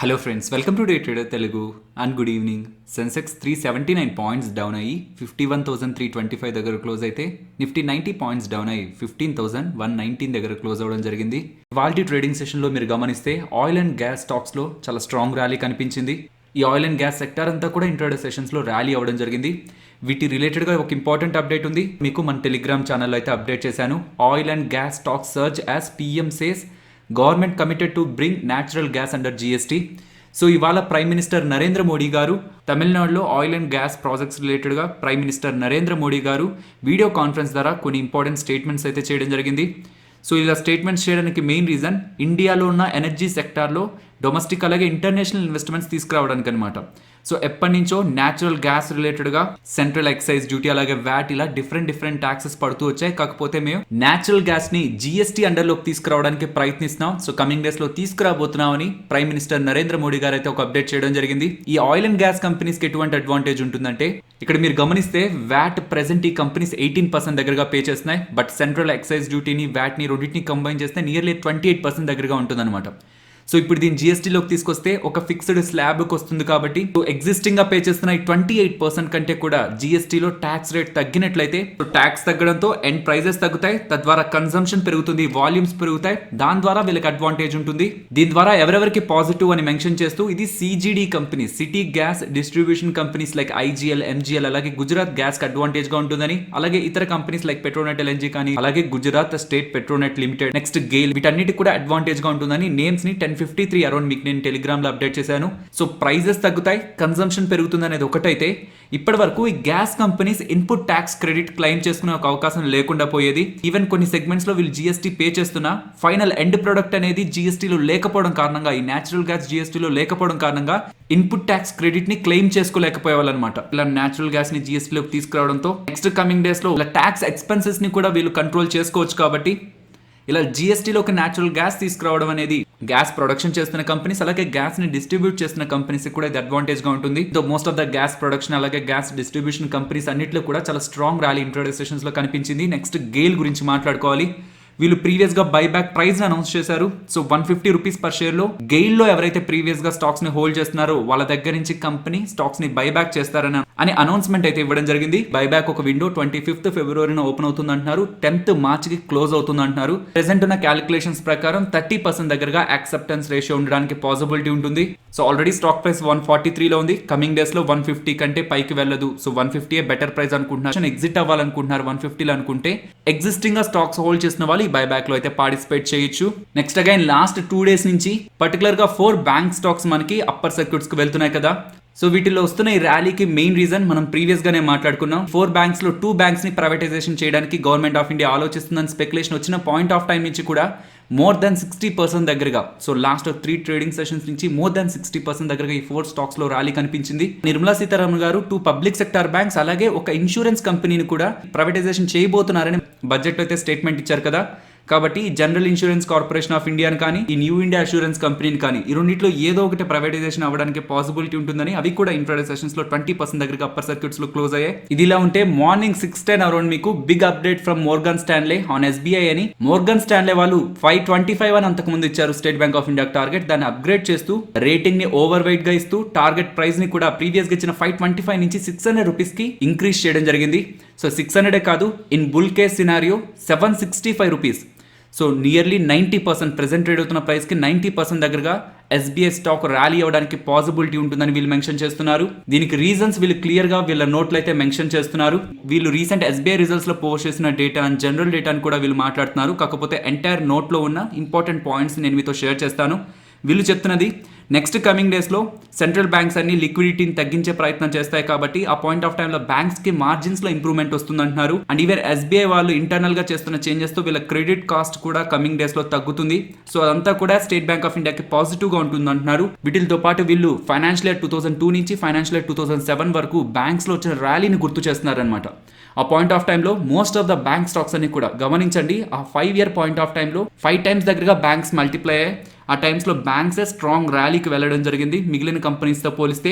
Hello friends, welcome to day trader Telugu and good evening. Sensex 379 points down అయ్యి 51,325 దగ్గర close అయితే Nifty 90 points down అయ్యి 15,119 దగ్గర క్లోజ్ అవ్వడం జరిగింది. ఇవాల్టి ట్రేడింగ్ సెషన్లో మీరు గమనిస్తే ఆయిల్ అండ్ గ్యాస్ స్టాక్స్లో చాలా స్ట్రాంగ్ ర్యాలీ కనిపించింది. ఈ ఆయిల్ అండ్ గ్యాస్ సెక్టర్ అంతా కూడా ఇంట్రాడే సెషన్స్లో ర్యాలీ అవ్వడం జరిగింది. వీటి రిలేటెడ్గా ఒక ఇంపార్టెంట్ అప్డేట్ ఉంది, మీకు మన టెలిగ్రామ్ ఛానల్లో అయితే అప్డేట్ చేశాను. Oil and gas stock surge as PM says government committed to bring natural gas under GST. So ఇవాళ ప్రైమ్ మినిస్టర్ నరేంద్ర మోడీ గారు తమిళనాడులో ఆయిల్ అండ్ గ్యాస్ ప్రాజెక్ట్స్ రిలేటెడ్గా ప్రైమ్ మినిస్టర్ నరేంద్ర మోడీ గారు వీడియో కాన్ఫరెన్స్ ద్వారా కొన్ని ఇంపార్టెంట్ స్టేట్మెంట్స్ అయితే చేయడం జరిగింది. సో ఇలా స్టేట్మెంట్స్ చేయడానికి మెయిన్ రీజన్ ఇండియాలో ఉన్న ఎనర్జీ సెక్టార్లో డొమెస్టిక్ అలాగే ఇంటర్నేషనల్ ఇన్వెస్ట్మెంట్స్ తీసుకురావడానికి అనమాట. సో ఎప్పటి నుంచో న్యాచురల్ గ్యాస్ రిలేటెడ్గా సెంట్రల్ ఎక్సైజ్ డ్యూటీ అలాగే వ్యాట్ ఇలా డిఫరెంట్ ట్యాక్సెస్ పడుతూ వచ్చాయి. కాకపోతే మేము న్యాచురల్ గ్యాస్ని జీఎస్టీ అండర్లోకి తీసుకురావడానికి ప్రయత్నిస్తున్నాం. సో కమింగ్ డేస్లో తీసుకురాబోతున్నామని ప్రైమ్ మినిస్టర్ నరేంద్ర మోడీ గారు అయితే ఒక అప్డేట్ చేయడం జరిగింది. ఈ ఆయిల్ అండ్ గ్యాస్ కంపెనీస్కి ఎటువంటి అడ్వాంటేజ్ ఉంటుందంటే, ఇక్కడ మీరు గమనిస్తే వ్యాట్ ప్రెసెంట్ ఈ కంపెనీస్ 18% దగ్గరగా పే చేస్తున్నాయి. బట్ సెంట్రల్ ఎక్సైజ్ డ్యూటీని వ్యాట్ని రెండింటిని కంబైన్ చేస్తే నియర్లీ 28% దగ్గరగా ఉంటుందన్నమాట. సో ఇప్పుడు దీన్ని జీఎస్టీలోకి తీసుకొస్తే ఒక ఫిక్స్డ్ స్లాబ్కి వస్తుంది కాబట్టి ఎగ్జిస్టింగ్గా పే చేస్తున్న ఈ 28% కంటే కూడా జీఎస్టీలో ట్యాక్స్ రేట్ తగ్గినట్లయితే ట్యాక్స్ తగ్గడంతో ఎండ్ ప్రైజెస్ తగ్గుతాయి, తద్వారా కన్సంప్షన్ పెరుగుతుంది, వాల్యూమ్స్ పెరుగుతాయి, దాని ద్వారా వీళ్ళకి అడ్వాంటేజ్ ఉంటుంది. దీని ద్వారా ఎవరెవరికి పాజిటివ్ అని మెన్షన్ చేస్తూ ఇది CGD companies, city gas distribution companies like IGL, MGL అలాగే గుజరాత్ గ్యాస్ కి అడ్వాంటేజ్ గా ఉంటుందని, అలాగే ఇతర కంపెనీస్ లైక్ పెట్రోనెట్ ఎల్ఎన్జీ కానీ అలాగే Gujarat state Petronet limited, next GAIL, వీటన్నిటి కూడా అడ్వాంటేజ్ గా ఉంటుందని నేమ్స్ ని 1053 అరౌండ్ మీకు నేను టెలిగ్రామ్ లో అప్డేట్ చేశాను. సో ప్రైజెస్ తగ్గుతాయి, కన్సంప్షన్ పెరుగుతుంది అనేది ఒకటైతే, ఇప్పటి వరకు ఈ gas companies input tax credit claim చేసుకునే ఒక అవకాశం లేకుండా పోయేది. ఈవెన్ కొన్ని సెగ్మెంట్స్ లో వీళ్ళు జీఎస్టీ పే చేస్తున్నా ఫైనల్ ఎండ్ ప్రొడక్ట్ అనేది జీఎస్టీలో లేకపోవడం కారణంగా, ఈ నేచురల్ గ్యాస్ జీఎస్టీలో లేకపోవడం కారణంగా ఇన్పుట్ ట్యాక్స్ క్రెడిట్ ని క్లెయిమ్ చేసుకోలేకపోయేవాళ్ళనమాట. ఇలా నేచురల్ గ్యాస్ ని జీఎస్టీలోకి తీసుకురావడంతో నెక్స్ట్ కమింగ్ డేస్ లో ఇలా ట్యాక్స్ ఎక్స్పెన్సెస్ ని కూడా వీళ్ళు కంట్రోల్ చేసుకోవచ్చు. కాబట్టి ఇలా జీఎస్టీలోకి న్యాచురల్ గ్యాస్ తీసుకురావడం అనేది గ్యాస్ ప్రొడక్షన్ చేస్తున్న కంపెనీస్ అలాగే గ్యాస్ ని డిస్ట్రిబ్యూట్ చేస్తున్న కంపెనీస్ కూడా ఇది అడ్వాంటేజ్ గా ఉంటుంది. Most of the gas production అలాగే గ్యాస్ డిస్ట్రిబ్యూషన్ కంపెనీస్ అన్నిట్లో కూడా చాలా స్ట్రాంగ్ ర్యాలీ ఇంట్రాడే సెషన్స్ లో కనిపించింది. నెక్స్ట్ గెయిల్ గురించి మాట్లాడుకోవాలి. వీళ్ళు ప్రీవియస్ గా బైబ్యాక్ ప్రైస్ అనౌన్స్ చేశారు. సో 150 రూపీస్ పర్ షేర్ లో గెయిల్ లో ఎవరైతే ప్రీవియస్ గా స్టాక్స్ ని హోల్డ్ చేస్తున్నారో వాళ్ళ దగ్గర నుంచి కంపెనీ స్టాక్స్ ని బైబ్యాక్ చేస్తారని అనౌన్స్మెంట్ అయితే ఇవ్వడం జరిగింది. బైబ్యాక్ ఒక విండో 25th ఫిబ్రవరిన ఓపెన్ అవుతుంది అంటున్నారు, 10th మార్చ్ కి క్లోజ్ అవుతుంది అంటున్నారు. ప్రెసెంట్ ఉన్న క్యాలిక్యులేషన్స్ ప్రకారం 30% దగ్గరగా యాక్సెప్టెన్స్ రేషియో ఉండడానికి పాసిబిలిటీ ఉంటుంది. సో ఆల్రెడీ స్టాక్ ప్రైస్ 143 లో ఉంది, కమింగ్ డేస్ లో 150 కంటే పైకి వెళ్ళదు. సో 150 బెటర్ ప్రైస్ అనుకుంటున్నారు. ఎగ్జిట్ అవ్వాలనుకుంటున్నారు 150 లో అనుకుంటే ఎగ్జిస్టింగ్ గా స్టాక్స్ హోల్డ్ చేసిన వాళ్ళు ఈ బైబ్యాక్ లో అయితే పార్టిసిపేట్ చేయొచ్చు. నెక్స్ట్ అగైన్ లాస్ట్ 2 days నుంచి పర్టికులర్ గా 4 బ్యాంక్ స్టాక్స్ మనకి అప్పర్ సర్క్యూట్స్ కి వెళ్తున్నాయి కదా. సో వీటిలో వస్తున్న ఈ ర్యాలీకి మెయిన్ రీజన్ మనం ప్రీవియస్ గానే మాట్లాడుకున్నాం. 4 బ్యాంక్స్ లో 2 బ్యాంక్స్ ని ప్రైవేటైజేషన్ చేయడానికి గవర్నమెంట్ ఆఫ్ ఇండియా ఆలోచిస్తుందని స్పెక్యులేషన్ వచ్చిన పాయింట్ ఆఫ్ టైం నుంచి కూడా మోర్ దాన్ 60% దగ్గరగా, సో లాస్ట్ 3 ట్రేడింగ్ సెషన్స్ నుంచి మోర్ దాన్ 60% దగ్గరగా ఈ 4 స్టాక్స్ లో ర్యాలీ కనిపించింది. నిర్మలా సీతారామన్ గారు 2 పబ్లిక్ సెక్టార్ బ్యాంక్స్ అలాగే ఒక ఇన్సూరెన్స్ కంపెనీని కూడా ప్రైవేటైజేషన్ చేయబోతున్నారని బడ్జెట్ అయితే స్టేట్మెంట్ ఇచ్చారు కదా. కాబట్టి జనరల్ ఇన్సూరెన్స్ కార్పొరేషన్ ఆఫ్ ఇండియాని కానీ ఈ న్యూ ఇండియా అష్యూరెన్స్ కంపెనీని కానీ ఈ రెండింటిలో ఏదో ఒకటి ప్రైవేటైజేషన్ అవ్వడానికి పాసిబిలిటీ ఉంటుందని, అవి కూడా ఇంట్రాడే సెషన్స్ లో 20% దగ్గరగా అప్పర్ సర్క్యూట్స్ లో క్లోజ్ అయ్యాయి. ఇది ఇలా ఉంటే మార్నింగ్ 6:10 అరౌండ్ మీకు big update from Morgan Stanley on SBI అని. మోర్గన్ స్టాన్లే వాళ్ళు 525 అని అంతకు ముందు ఇచ్చారు State Bank of India target, దాన్ని అప్గ్రేడ్ చేస్తూ రేటింగ్ ని ఓవర్ వెయిట్ గా ఇస్తూ టార్గెట్ ప్రైస్ ని కూడా ప్రీవియస్ గా ఇచ్చిన 525 నుంచి 600 రూపీస్ కి ఇంక్రీజ్ చేయడం జరిగింది. సో 600 కాదు, in bull case scenario 765 rupees. So nearly 90% present trade అవుతున్న ప్రైస్ కి 90% దగ్గరగా ఎస్బీఐ స్టాక్ ర్యాలీ అవ్వడానికి పాసిబిలిటీ ఉంటుందని వీళ్ళు మెన్షన్ చేస్తున్నారు. దీనికి రీజన్స్ వీళ్ళు క్లియర్ గా వీళ్ళ నోట్లో అయితే మెన్షన్ చేస్తున్నారు. వీళ్ళు రీసెంట్ ఎస్బీఐ రిజల్ట్స్ లో పోస్ట్ చేసిన డేటా అండ్ జనరల్ డేటాను కూడా వీళ్ళు మాట్లాడుతున్నారు. కాకపోతే ఎంటైర్ నోట్ లో ఉన్న ఇంపార్టెంట్ పాయింట్స్ నేను మీతో షేర్ చేస్తాను. వీళ్ళు చెప్తున్నది నెక్స్ట్ కమింగ్ డేస్ లో సెంట్రల్ బ్యాంక్స్ అన్ని లిక్విడిటీని తగ్గించే ప్రయత్నం చేస్తాయి కాబట్టి ఆ పాయింట్ ఆఫ్ టైంలో బ్యాంక్స్ కి మార్జిన్స్ లో ఇంప్రూవ్మెంట్ వస్తుంది అంటున్నారు. అండ్ ఈవెన్ ఎస్బీఐ వాళ్ళు ఇంటర్నల్ గా చేస్తున్న చేంజెస్ తో వీళ్ళ క్రెడిట్ కాస్ట్ కూడా కమింగ్ డేస్ లో తగ్గుతుంది. సో అదంతా కూడా స్టేట్ బ్యాంక్ ఆఫ్ ఇండియాకి పాజిటివ్ గా ఉంటుంది అంటున్నారు. వీటితో పాటు వీళ్ళు ఫైనాన్షియల్ ఇయర్ 2002 నుంచి ఫైనాన్షియల్ ఇయర్ 2007 వరకు బ్యాంక్స్ లో వచ్చిన ర్యాలీని గుర్తు చేస్తున్నారనమాట. ఆ పాయింట్ ఆఫ్ టైంలో most of the bank stocks అన్ని కూడా గమనించండి, ఆ 5-year పాయింట్ ఆఫ్ టైంలో 5 times దగ్గరగా బ్యాంక్స్ మల్టిప్లై అయ్యాయి. ఆ టైమ్స్లో బ్యాంక్స్ స్ట్రాంగ్ ర్యాలీకి వెళ్ళడం జరిగింది మిగిలిన కంపెనీస్తో పోలిస్తే.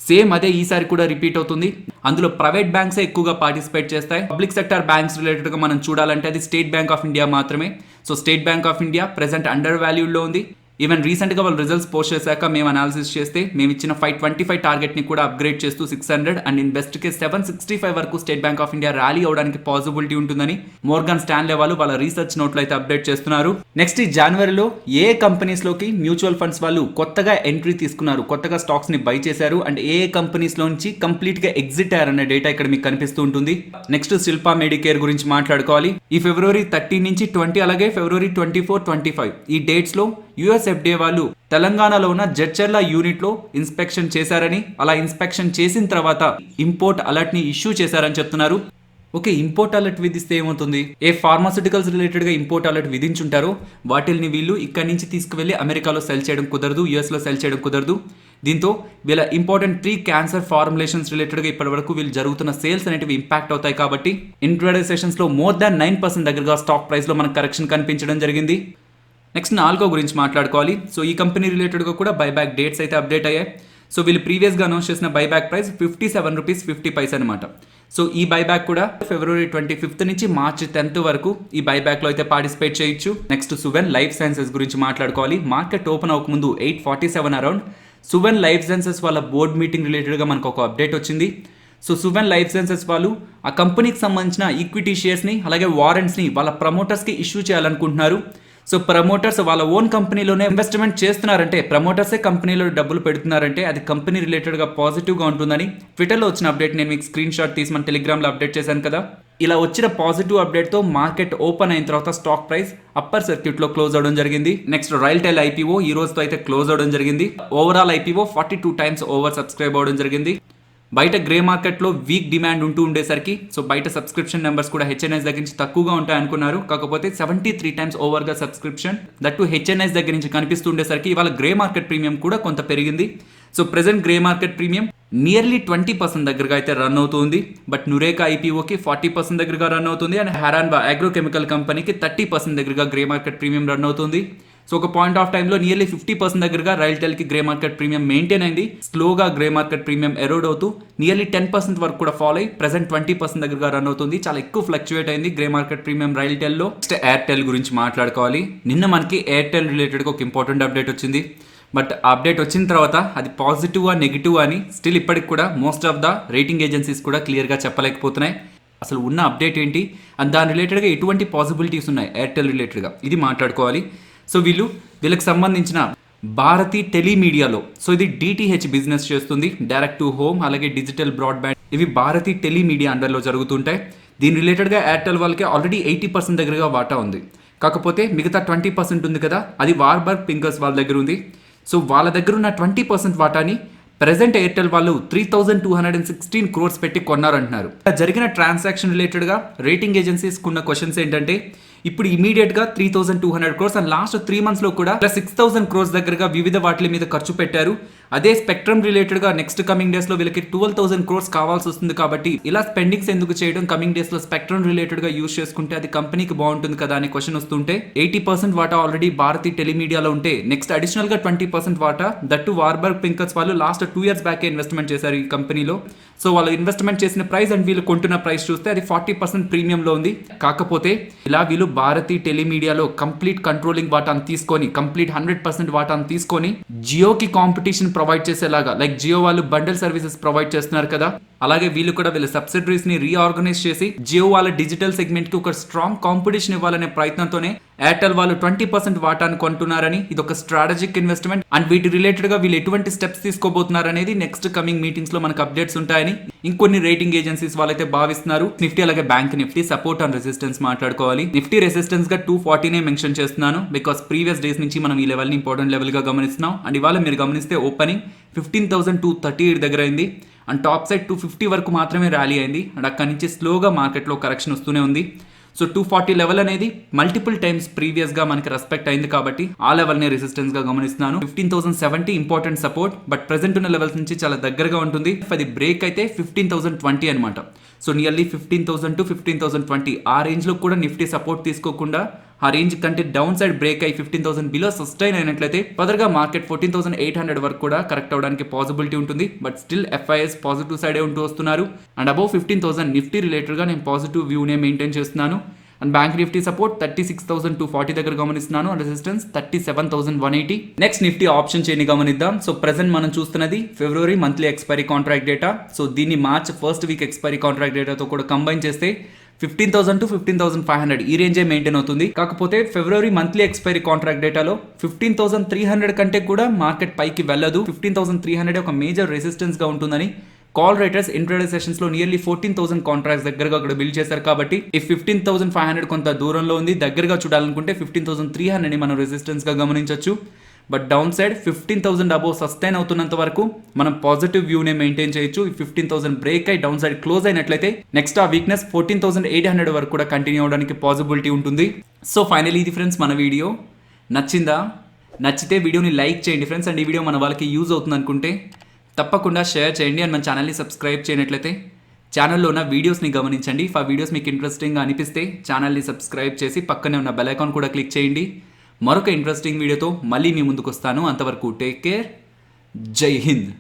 సేమ్ అదే ఈసారి కూడా రిపీట్ అవుతుంది. అందులో ప్రైవేట్ బ్యాంక్స్ ఎక్కువగా పార్టిసిపేట్ చేస్తాయి. పబ్లిక్ సెక్టర్ బ్యాంక్స్ రిలేటెడ్ గా మనం చూడాలంటే అది స్టేట్ బ్యాంక్ ఆఫ్ ఇండియా మాత్రమే. So state Bank of India present under valued లో ఉంది. ఈవెన్ రీసెంట్గా వాళ్ళు రిజల్ట్స్ పోస్ట్ చేశాక మేము అనాలిసిస్ చేస్తే మేము ఇచ్చిన 525 టార్గెట్ని కూడా అప్గ్రేడ్ చేస్తూ 600 అండ్ ఇన్ బెస్ట్ కేస్ 765 వరకు state Bank of India rally అవడానికి పాసిబిలిటీ ఉంటుందని మోర్గాన్ స్టాన్లే వాళ్ళు వాళ్ళ రీసెర్చ్ నోట్లో అయితే అప్డేట్ చేస్తున్నారు. నెక్స్ట్ ఈ జనవరిలో ఏ కంపెనీస్లోకి మ్యూచువల్ ఫండ్స్ వాళ్ళు కొత్తగా ఎంట్రీ తీసుకున్నారు, కొత్తగా స్టాక్స్ని బై చేశారు అండ్ ఏ కంపెనీస్లో నుంచి కంప్లీట్గా ఎగ్జిట్ అయ్యారనే డేటా ఇక్కడ మీకు కనిపిస్తూ ఉంటుంది. నెక్స్ట్ శిల్పా మెడికేర్ గురించి మాట్లాడుకోవాలి. ఈ ఫిబ్రవరి 13 నుంచి 20 అలాగే ఫిబ్రవరి 24, 25 ఈ డేట్స్లో యుఎస్ఎఫ్డిఏ వాళ్ళు తెలంగాణలో ఉన్న జడ్చర్ల యూనిట్లో ఇన్స్పెక్షన్ చేశారని, అలా ఇన్స్పెక్షన్ చేసిన తర్వాత ఇంపోర్ట్ అలర్ట్ని ఇష్యూ చేశారని చెప్తున్నారు. ఓకే, ఇంపోర్ట్ అలర్ట్ విధిస్తే ఏమవుతుంది? ఏ ఫార్మాస్యూటికల్స్ రిలేటెడ్గా ఇంపోర్ట్ అలర్ట్ విధించుంటారో వాటిని వీళ్ళు ఇక్కడి నుంచి తీసుకువెళ్ళి అమెరికాలో సెల్ చేయడం కుదరదు, యూఎస్లో సెల్ చేయడం కుదరదు. దీంతో వీళ్ళ ఇంపార్టెంట్ ప్రీ క్యాన్సర్ ఫార్ములేషన్స్ రిలేటెడ్గా ఇప్పటి వరకు వీళ్ళు జరుగుతున్న సేల్స్ అనేటివి ఇంపాక్ట్ అవుతాయి. కాబట్టి ఇంట్రాడే సెషన్స్లో మోర్ దాన్ 9% దగ్గరగా స్టాక్ ప్రైస్లో మనకు కరెక్షన్ కనిపించడం జరిగింది. నెక్స్ట్ నాల్కో గురించి మాట్లాడుకోవాలి. సో ఈ కంపెనీ రిలేటెడ్గా కూడా బైబ్యాక్ డేట్స్ అయితే అప్డేట్ అయ్యాయి. సో వీళ్ళు ప్రీవియస్గా అనౌన్స్ చేసిన బైబ్యాక్ ప్రైస్ 57 రూపీస్ 50 పైస్ అనమాట. సో ఈ బైబ్యాక్ కూడా ఫిబ్రవరి 25 నుంచి మార్చి 10 వరకు ఈ బైబ్యాక్లో అయితే పార్టిసిపేట్ చేయొచ్చు. నెక్స్ట్ సువెన్ లైఫ్ సైన్సెస్ గురించి మాట్లాడుకోవాలి. మార్కెట్ ఓపెన్ అవ్వకముందు 847 అరౌండ్ సువెన్ లైఫ్ సైన్సెస్ వాళ్ళ బోర్డ్ మీటింగ్ రిలేటెడ్గా మనకు ఒక అప్డేట్ వచ్చింది. సో సువెన్ లైఫ్ సైన్సెస్ వాళ్ళు ఆ కంపెనీకి సంబంధించిన ఈక్విటీ షేర్స్ని అలాగే వారెంట్స్ని వాళ్ళ ప్రమోటర్స్కి ఇష్యూ చేయాలనుకుంటున్నారు. సో ప్రమోటర్స్ వాళ్ళ ఓన్ కంపెనీలోనే ఇన్వెస్ట్మెంట్ చేస్తున్నారంటే, ప్రమోటర్సే కంపెనీలో డబ్బులు పెడుతున్నారంటే అది కంపెనీ రిలేటెడ్గా పాజిటివ్గా ఉంటుందని ట్విట్టర్లో వచ్చిన అప్డేట్ నేను మీకు స్క్రీన్ షాట్ తీసి మన టెలిగ్రామ్లో అప్డేట్ చేశాను కదా. ఇలా వచ్చిన పాజిటివ్ అప్డేట్తో మార్కెట్ ఓపెన్ అయిన తర్వాత స్టాక్ ప్రైస్ అప్పర్ సర్క్యూట్లో క్లోజ్ అవడం జరిగింది. నెక్స్ట్ రైల్టెల్ ఐపీఓ ఈ రోజుతో అయితే క్లోజ్ అవడం జరిగింది. Overall IPO 42 times over subscribe అవడం జరిగింది. బయట గ్రే మార్కెట్లో వీక్ డిమాండ్ ఉంటూ ఉండేసరికి సో బయట సబ్స్క్రిప్షన్ నెంబర్స్ కూడా హెచ్ఎన్ఎస్ దగ్గర నుంచి తక్కువగా ఉంటాయనుకున్నారు. కాకపోతే 73 టైమ్స్ ఓవర్గా సబ్స్క్రిప్షన్ దట్టు హెచ్ఎన్ఎస్ దగ్గర నుంచి కనిపిస్తూ ఉండేసరికి ఇవాళ గ్రే మార్కెట్ ప్రీమియం కూడా కొంత పెరిగింది. So present grey market premium nearly 20% దగ్గరగా అయితే రన్ అవుతుంది. బట్ నురేకా ఐపీఓకి 40% దగ్గరగా రన్ అవుతుంది అండ్ హెరాన్బా అగ్రోకెమికల్ కంపెనీకి 30% దగ్గరగా గ్రే మార్కెట్ ప్రీమియం రన్ అవుతుంది. సో ఒక పాయింట్ ఆఫ్ టైంలో నియర్లీ 50% దగ్గరగా రైల్టెల్కి గ్రే మార్కెట్ ప్రీమియం మెయింటైన్ అయింది. స్లోగా గ్రే మార్కెట్ ప్రీమియం ఎరోడ్ అవుతూ నియర్లీ 10% వరకు కూడా ఫాలో అయ్యి ప్రెసెంట్ 20% దగ్గరగా రన్ అవుతుంది. చాలా ఎక్కువ ఫ్లక్చువేట్ అయింది గ్రే మార్కెట్ ప్రీమియం రైల్టెల్లో. నెక్స్ట్ ఎయిర్టెల్ గురించి మాట్లాడుకోవాలి. నిన్న మనకి ఎయిర్టెల్ రిలేటెడ్గా ఒక ఇంపార్టెంట్ అప్డేట్ వచ్చింది. బట్ అప్డేట్ వచ్చిన తర్వాత అది పాజిటివ్ నెగిటివ్ అని స్టిల్ ఇప్పటికి కూడా most of the rating agencies కూడా క్లియర్గా చెప్పలేకపోతున్నాయి. అసలు ఉన్న అప్డేట్ ఏంటి అండ్ దాని రిలేటెడ్గా ఎటువంటి పాసిబిలిటీస్ ఉన్నాయి ఎయిర్టెల్ రిలేటెడ్గా ఇది మాట్లాడుకోవాలి. సో వీళ్ళకి సంబంధించిన భారతీ టెలిమీడియాలో సో ఇది డిటిహెచ్ బిజినెస్ చేస్తుంది, డైరెక్ట్ టు హోమ్ అలాగే డిజిటల్ బ్రాడ్బ్యాండ్, ఇవి భారతీ టెలిమీడియా అండర్లో జరుగుతుంటాయి. దీని రిలేటెడ్గా ఎయిర్టెల్ వాళ్ళకి ఆల్రెడీ 80% దగ్గరగా వాటా ఉంది. కాకపోతే మిగతా 20% ఉంది కదా, అది వార్బర్గ్ పింకర్స్ వాళ్ళ దగ్గర ఉంది. సో వాళ్ళ దగ్గర ఉన్న 20% వాటాని ప్రెసెంట్ ఎయిర్టెల్ వాళ్ళు 3216 crores పెట్టి కొన్నారంటున్నారు. జరిగిన ట్రాన్సాక్షన్ రిలేటెడ్గా రేటింగ్ ఏజెన్సీస్ ఉన్న క్వశ్చన్స్ ఏంటంటే, ఇప్పుడు ఇమీడియట్గా 3200 crores అండ్ లాస్ట్ 3 monthsలో కూడా 6000 crores దగ్గరగా వివిధ వాటి మీద ఖర్చు పెట్టారు. అదే స్పెక్ట్రమ్ రిలేటెడ్గా నెక్స్ట్ కమింగ్ డేస్లో వీళ్ళకి 12000 crores కావాల్సి వస్తుంది. కాబట్టి ఇలా స్పెండింగ్స్ ఎందుకు చేయడం, కమింగ్ డేస్లో స్పెక్ట్రమ్ రిలేటెడ్గా యూజ్ చేసుకుంటే అది కంపెనీకి బాగుంటుంది కదా అనే క్వశ్చన్ వస్తుంటే 80% వాటా ఆల్రెడీ భారతీ టెలిమీడియాలో ఉంటే నెక్స్ట్ అడిషనల్గా 20% వాటా దట్టు వార్బర్గ్ పింకర్స్ వాళ్ళు లాస్ట్ 2 years బ్యాకే ఇన్వెస్ట్మెంట్ చేశారు ఈ కంపెనీలో. సో వాళ్ళు ఇన్వెస్ట్మెంట్ చేసిన ప్రైస్ అండ్ వీళ్ళు కొంటున్న ప్రైస్ చూస్తే అది 40% ప్రీమియంలో ఉంది. కాకపోతే ఇలా వీళ్ళు భారతీ టెలిమీడియాలో కంప్లీట్ కంట్రోలింగ్ వాటాను తీసుకొని కంప్లీట్ 100% వాటాను తీసుకొని జియోకి కాంపిటీషన్ ప్రొవైడ్ చేసేలాగా, లైక్ జియో వాళ్ళు బండల్ సర్వీసెస్ ప్రొవైడ్ చేస్తున్నారు కదా, అలాగే వీళ్ళు కూడా వీళ్ళ సబ్సిడరీస్ ని రీఆర్గనైజ్ చేసి జియో వాళ్ళ డిజిటల్ సెగ్మెంట్ కి ఒక స్ట్రాంగ్ కాంపిటీషన్ ఇవ్వాలనే ప్రయత్నంతోనే ఎయిర్టెల్ వాళ్ళు 20% వాటాను కొంటున్నారని, ఇది ఒక స్ట్రాటజిక్ ఇన్వెస్ట్మెంట్ అండ్ వీటి రిలేటెడ్ గా వీళ్ళు ఎటువంటి స్టెప్స్ తీసుకోబోతున్నారు అనేది నెక్స్ట్ కమింగ్ మీటింగ్స్ లో మనకు అప్డేట్స్ ఉంటాయని ఇంకొన్ని రేటింగ్ ఏజెన్సీస్ వాళ్ళైతే భావిస్తున్నారు. నిఫ్టీ అలాగే bank Nifty support and resistance మాట్లాడుకోవాలి. నిఫ్టీ రెసిస్టెన్స్ గా 240 మెన్షన్ చేస్తున్నాను బికాస్ ప్రీవియస్ డేస్ నుంచి మనం ఈ లెవెల్ ని ఇంపార్టెంట్ లెవెల్ గా గమనిస్తున్నాం. అండ్ ఇవాళ మీరు గమనిస్తే ఓపెనింగ్ 15,238 దగ్గర అయింది అండ్ టాప్ సైడ్ 250 వరకు మాత్రమే ర్యాలీ అయింది అండ్ అక్కడి నుంచి స్లోగా మార్కెట్లో కరెక్షన్ వస్తూనే ఉంది. సో 240 లెవెల్ అనేది మల్టిపుల్ టైమ్స్ ప్రీవియస్ గా మనకి రెస్పెక్ట్ అయింది కాబట్టి ఆ లెవెల్ ని రెసిస్టెన్స్ గా గమనిస్తున్నాను. 15,070 ఇంపార్టెంట్ సపోర్ట్, బట్ ప్రెసెంట్ ఉన్న లెవెల్స్ నుంచి చాలా దగ్గరగా ఉంటుంది. అది బ్రేక్ అయితే 15,020 అనమాట. సో నియర్లీ 15,000 to 15,020 ఆ రేంజ్ లో కూడా నిఫ్టీ సపోర్ట్ తీసుకోకుండా ఆ రేంజ్ కంటే డౌన్ సైడ్ బ్రేక్ అయ్యి 15,000 బిలో సస్టైన్ అయినట్లయితే ఫర్దర్గా మార్కెట్ 14,800 వరకు కూడా కరెక్ట్ అవడానికి పాసిబిలిటీ ఉంటుంది. బట్ స్టిల్ ఎఫ్ఐఎస్ పాజిటివ్ సైడే ఉంటూ వస్తున్నారు అండ్ అబౌవ్ 15,000 నిఫ్టీ రిలేటెడ్గా నేను పాజిటివ్ వ్యూనే మెయింటైన్ చేస్తున్నాను. అండ్ బ్యాంక్ నిఫ్టీ సపోర్ట్ 36,240 దగ్గర గమనిస్తున్నాను. And resistance 37,180. Next Nifty option chain గమనిద్దాం. సో ప్రెసెంట్ మనం చూస్తున్నది ఫిబ్రవరి monthly expiry contract data. So దీన్ని March first week expiry contract డేటాతో కూడా కంబైన్ చేస్తే 15,000 to 15,500 ఈ రేంజే మెయింటైన్ అవుతుంది. కాకపోతే ఫిబ్రవరి మంత్లీ ఎక్స్పైరీ కాంట్రాక్ట్ డేటాలో 15,300 కంటే కూడా మార్కెట్ పైకి వెళ్ళదు. 15,300 ఒక మేజర్ రెసిస్టెన్స్ గా ఉంటుందని కాల్ రైటర్స్ ఇంట్రాడే సెషన్స్ లో నియర్లీ 14,000 కాంట్రాక్ట్స్ దగ్గరగా అక్కడ బిల్డ్ చేశారు. కాబట్టి ఈ 15,500 కొంత దూరంలో ఉంది. దగ్గరగా చూడాలనుకుంటే 15,300 ని మనం రెసిస్టెన్స్ గా గమనించవచ్చు. But down side 15,000 above sustain అవుతున్నంత వరకు మనం పాజిటివ్ వ్యూనే మెయింటైన్ చేయొచ్చు. ఈ 15,000 బ్రేక్ అయి డౌన్ సైడ్ క్లోజ్ అయినట్లయితే నెక్స్ట్ ఆ వీక్నెస్ 14,800 వరకు కూడా కంటిన్యూ అవడానికి పాసిబిలిటీ ఉంటుంది. సో ఫైనలీ ఇది ఫ్రెండ్స్ మన వీడియో నచ్చిందా? నచ్చితే వీడియోని లైక్ చేయండి ఫ్రెండ్స్. అండ్ ఈ వీడియో మన వాళ్ళకి యూజ్ అవుతుంది అనుకుంటే తప్పకుండా షేర్ చేయండి. అండ్ మన ఛానల్ని సబ్స్క్రైబ్ చేయనట్లయితే ఛానల్లో ఉన్న వీడియోస్ని గమనించండి. ఇఫ్ ఆ వీడియోస్ మీకు ఇంట్రెస్టింగ్గా అనిపిస్తే ఛానల్ని సబ్స్క్రైబ్ చేసి పక్కనే ఉన్న బెల్ ఐకాన్ కూడా క్లిక్ చేయండి. మరొక ఇంట్రెస్టింగ్ వీడియోతో మళ్ళీ మీ ముందుకు వస్తాను. అంతవరకు టేక్ కేర్. జై హింద్.